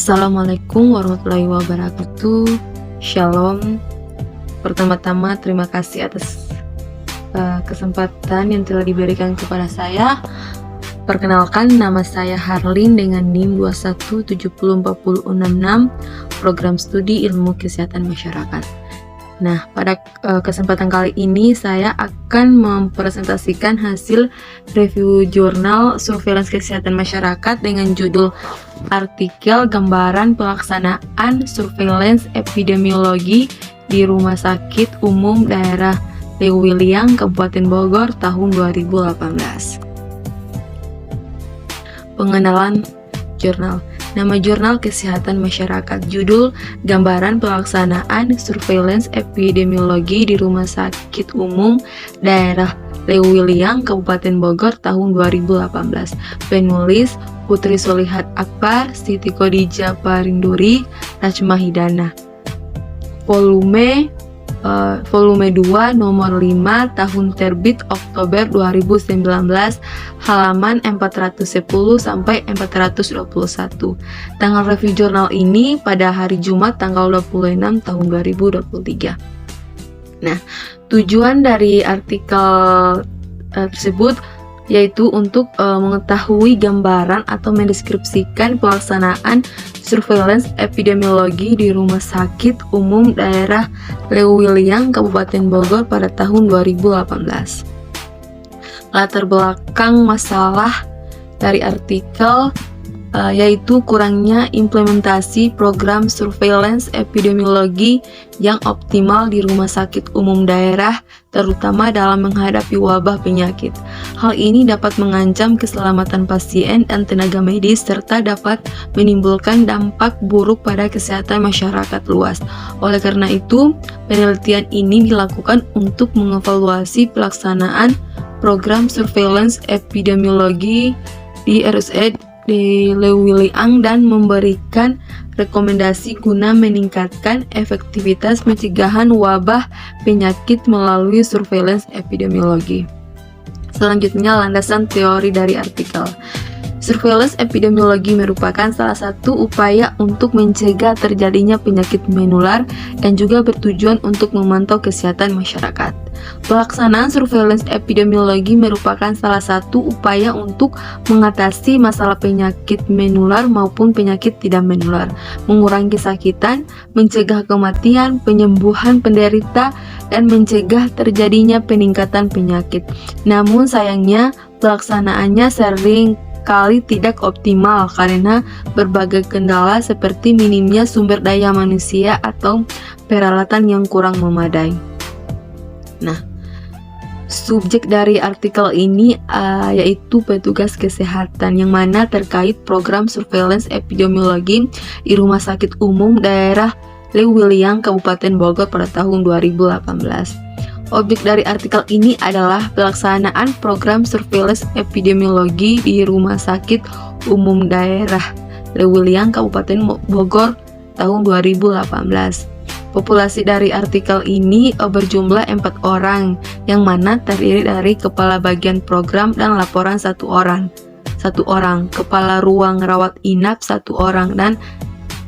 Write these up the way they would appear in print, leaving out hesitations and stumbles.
Assalamualaikum warahmatullahi wabarakatuh. Shalom. Pertama-tama terima kasih atas kesempatan yang telah diberikan kepada saya. Perkenalkan, nama saya Harlin dengan NIM 2170406, Program Studi Ilmu Kesehatan Masyarakat. Nah, pada kesempatan kali ini saya akan mempresentasikan hasil review jurnal Surveillance Kesehatan Masyarakat dengan judul artikel gambaran pelaksanaan surveillance epidemiologi di Rumah Sakit Umum Daerah Leuwiliang, Kabupaten Bogor tahun 2018. Pengenalan jurnal. Nama jurnal Kesehatan Masyarakat, judul Gambaran Pelaksanaan Surveillance Epidemiologi di Rumah Sakit Umum Daerah Leuwiliang, Kabupaten Bogor tahun 2018. Penulis Putri Solihat Akbar, Siti Khadijah Parinduri, Rachma Hidana. Volume 2 nomor 5 tahun terbit Oktober 2019, halaman 410 sampai 421. Tanggal review jurnal ini pada hari Jumat tanggal 26 tahun 2023. Nah, tujuan dari artikel tersebut yaitu untuk mengetahui gambaran atau mendeskripsikan pelaksanaan surveillance epidemiologi di Rumah Sakit Umum Daerah Leuwiliang, Kabupaten Bogor pada tahun 2018. Latar belakang masalah dari artikel yaitu kurangnya implementasi program surveillance epidemiologi yang optimal di rumah sakit umum daerah, terutama dalam menghadapi wabah penyakit. Hal ini dapat mengancam keselamatan pasien dan tenaga medis serta dapat menimbulkan dampak buruk pada kesehatan masyarakat luas. Oleh karena itu, penelitian ini dilakukan untuk mengevaluasi pelaksanaan program surveillance epidemiologi di RSUD di Leuwiliang dan memberikan rekomendasi guna meningkatkan efektivitas pencegahan wabah penyakit melalui surveillance epidemiologi. Selanjutnya, landasan teori dari artikel. Surveillance epidemiologi merupakan salah satu upaya untuk mencegah terjadinya penyakit menular dan juga bertujuan untuk memantau kesehatan masyarakat. Pelaksanaan surveillance epidemiologi merupakan salah satu upaya untuk mengatasi masalah penyakit menular maupun penyakit tidak menular, mengurangi kesakitan, mencegah kematian, penyembuhan penderita, dan mencegah terjadinya peningkatan penyakit. Namun sayangnya pelaksanaannya sering kali tidak optimal karena berbagai kendala seperti minimnya sumber daya manusia atau peralatan yang kurang memadai. Nah, subjek dari artikel ini yaitu petugas kesehatan yang mana terkait program surveillance epidemiologi di Rumah Sakit Umum Daerah Leuwiliang, Kabupaten Bogor pada tahun 2018. Objek dari artikel ini adalah pelaksanaan program surveillance epidemiologi di Rumah Sakit Umum Daerah Leuwiliang, Kabupaten Bogor tahun 2018. Populasi dari artikel ini berjumlah 4 orang, yang mana terdiri dari kepala bagian program dan laporan 1 orang, kepala ruang rawat inap 1 orang, dan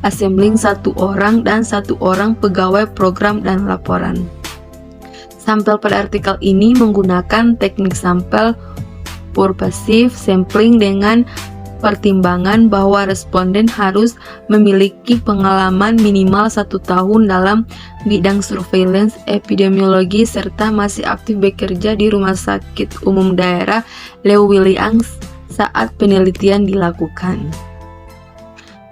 assembling 1 orang, dan 1 orang pegawai program dan laporan. Sampel pada artikel ini menggunakan teknik sampel purposive sampling dengan pertimbangan bahwa responden harus memiliki pengalaman minimal 1 tahun dalam bidang surveillance epidemiologi serta masih aktif bekerja di Rumah Sakit Umum Daerah Leuwiliang saat penelitian dilakukan.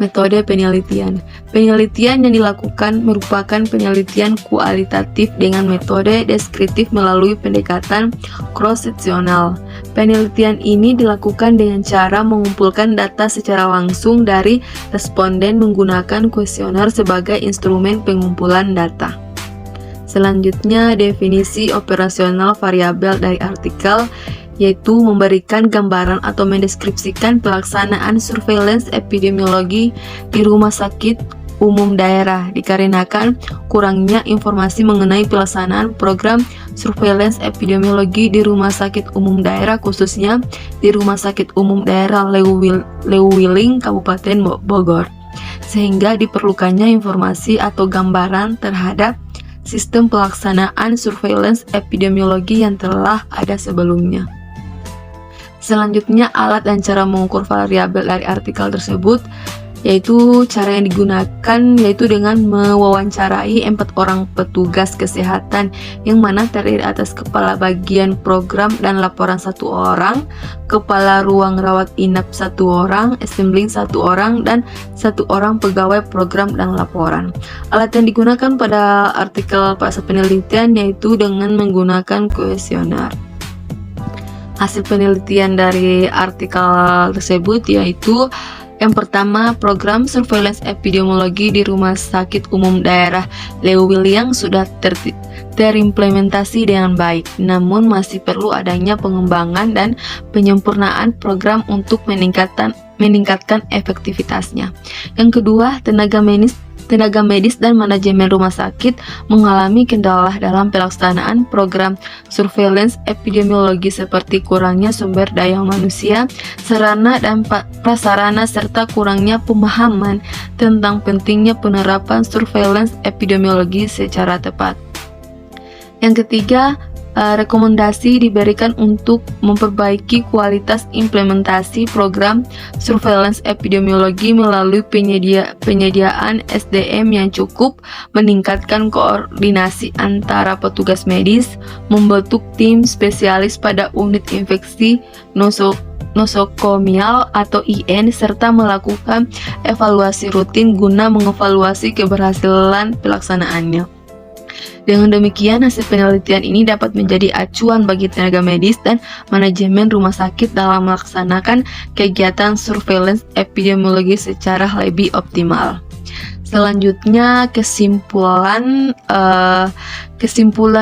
Metode penelitian. Penelitian yang dilakukan merupakan penelitian kualitatif dengan metode deskriptif melalui pendekatan cross-seksional. Penelitian ini dilakukan dengan cara mengumpulkan data secara langsung dari responden menggunakan kuesioner sebagai instrumen pengumpulan data. Selanjutnya, definisi operasional variabel dari artikel yaitu memberikan gambaran atau mendeskripsikan pelaksanaan surveillance epidemiologi di Rumah Sakit Umum Daerah dikarenakan kurangnya informasi mengenai pelaksanaan program surveillance epidemiologi di Rumah Sakit Umum Daerah, khususnya di Rumah Sakit Umum Daerah Leuwiliang, Kabupaten Bogor. sehingga diperlukannya informasi atau gambaran terhadap sistem pelaksanaan surveillance epidemiologi yang telah ada sebelumnya. Selanjutnya, alat dan cara mengukur variabel dari artikel tersebut, yaitu cara yang digunakan yaitu dengan mewawancarai 4 orang petugas kesehatan yang mana terdiri atas kepala bagian program dan laporan 1 orang, kepala ruang rawat inap 1 orang, assembling 1 orang, dan 1 orang pegawai program dan laporan. Alat yang digunakan pada artikel fase penelitian yaitu dengan menggunakan kuesioner. Hasil penelitian dari artikel tersebut yaitu yang pertama, program surveillance epidemiologi di Rumah Sakit Umum Daerah Leo Williang sudah terimplementasi dengan baik, namun masih perlu adanya pengembangan dan penyempurnaan program untuk meningkatkan efektivitasnya. Yang kedua, tenaga medis dan manajemen rumah sakit mengalami kendala dalam pelaksanaan program surveillance epidemiologi seperti kurangnya sumber daya manusia, sarana dan prasarana, serta kurangnya pemahaman tentang pentingnya penerapan surveillance epidemiologi secara tepat. Yang ketiga, rekomendasi diberikan untuk memperbaiki kualitas implementasi program surveillance epidemiologi melalui penyediaan SDM yang cukup, meningkatkan koordinasi antara petugas medis, membentuk tim spesialis pada unit infeksi nosokomial atau IN, serta melakukan evaluasi rutin guna mengevaluasi keberhasilan pelaksanaannya. Dengan demikian, hasil penelitian ini dapat menjadi acuan bagi tenaga medis dan manajemen rumah sakit dalam melaksanakan kegiatan surveillance epidemiologi secara lebih optimal. Selanjutnya, kesimpulan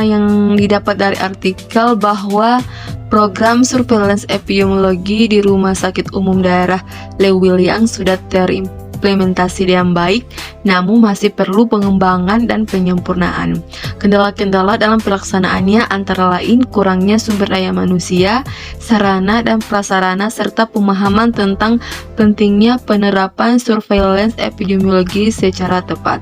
yang didapat dari artikel bahwa program surveillance epidemiologi di Rumah Sakit Umum Daerah Leo Williang sudah terimplementasi dengan baik, namun masih perlu pengembangan dan penyempurnaan. Kendala-kendala dalam pelaksanaannya antara lain kurangnya sumber daya manusia, sarana dan prasarana, serta pemahaman tentang pentingnya penerapan surveillance epidemiologi secara tepat.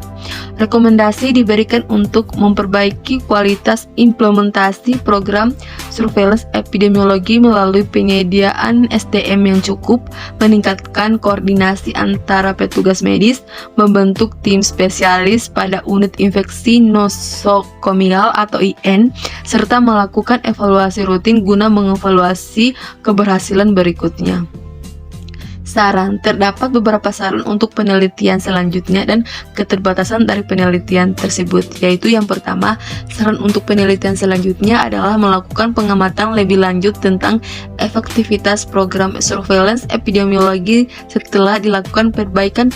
Rekomendasi diberikan untuk memperbaiki kualitas implementasi program surveillance epidemiologi melalui penyediaan SDM yang cukup, meningkatkan koordinasi antara petugas medis, membentuk tim spesialis pada unit infeksi nosokomial atau IN, serta melakukan evaluasi rutin guna mengevaluasi keberhasilan berikutnya. Saran, terdapat beberapa saran untuk penelitian selanjutnya dan keterbatasan dari penelitian tersebut, yaitu yang pertama, saran untuk penelitian selanjutnya adalah melakukan pengamatan lebih lanjut tentang efektivitas program surveillance epidemiologi setelah dilakukan perbaikan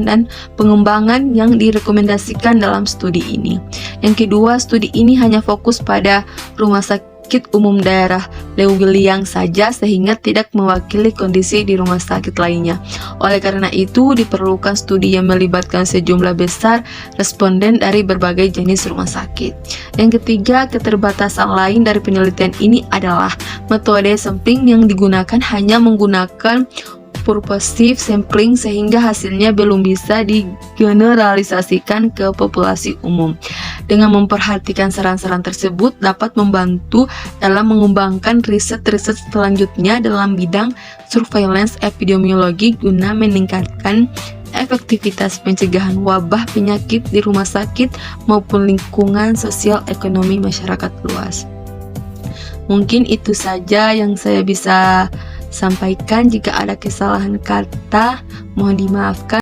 dan pengembangan yang direkomendasikan dalam studi ini. Yang kedua, studi ini hanya fokus pada Rumah Sakit Umum Daerah Leo Williang saja sehingga tidak mewakili kondisi di rumah sakit lainnya. Oleh karena itu, diperlukan studi yang melibatkan sejumlah besar responden dari berbagai jenis rumah sakit. Yang ketiga, keterbatasan lain dari penelitian ini adalah metode sampling yang digunakan hanya menggunakan purposive sampling sehingga hasilnya belum bisa digeneralisasikan ke populasi umum. Dengan memperhatikan saran-saran tersebut dapat membantu dalam mengembangkan riset-riset selanjutnya dalam bidang surveillance epidemiologi guna meningkatkan efektivitas pencegahan wabah penyakit di rumah sakit maupun lingkungan sosial ekonomi masyarakat luas. Mungkin itu saja yang saya bisa sampaikan. Jika ada kesalahan kata, mohon dimaafkan.